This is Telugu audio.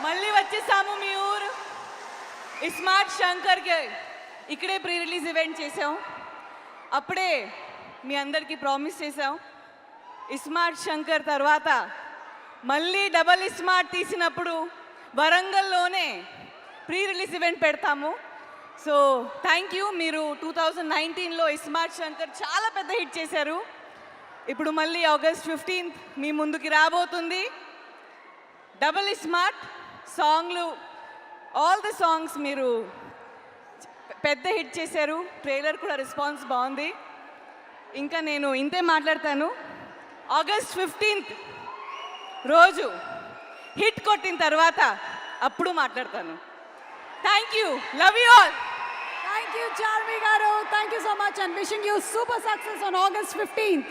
మళ్ళీ వచ్చేసాము మీ ఊరు ఇస్మార్ట్ శంకర్కి. ఇక్కడే ప్రీ రిలీజ్ ఈవెంట్ చేసాం. అప్పుడే మీ అందరికీ ప్రామిస్ చేసాం, ఇస్మార్ట్ శంకర్ తర్వాత మళ్ళీ డబల్ ఇస్మార్ట్ తీసినప్పుడు వరంగల్లోనే ప్రీ రిలీజ్ ఈవెంట్ పెడతాము. So thank you. మీరు 2019లో ఇస్మార్ట్ శంకర్ చాలా పెద్ద హిట్ చేశారు. ఇప్పుడు మళ్ళీ August 15th మీ ముందుకి రాబోతుంది డబల్ ఇస్మార్ట్ సాంగ్లు. ఆల్ ద సాంగ్స్ మీరు పెద్ద హిట్ చేశారు. ట్రైలర్ కూడా రెస్పాన్స్ బాగుంది. ఇంకా నేను ఇంతే మాట్లాడతాను. August 15th రోజు హిట్ కొట్టిన తర్వాత అప్పుడు మాట్లాడతాను. Thank you. Love you all. Thank you, Charmi Garu. Thank you so much and wishing you super success on August 15th.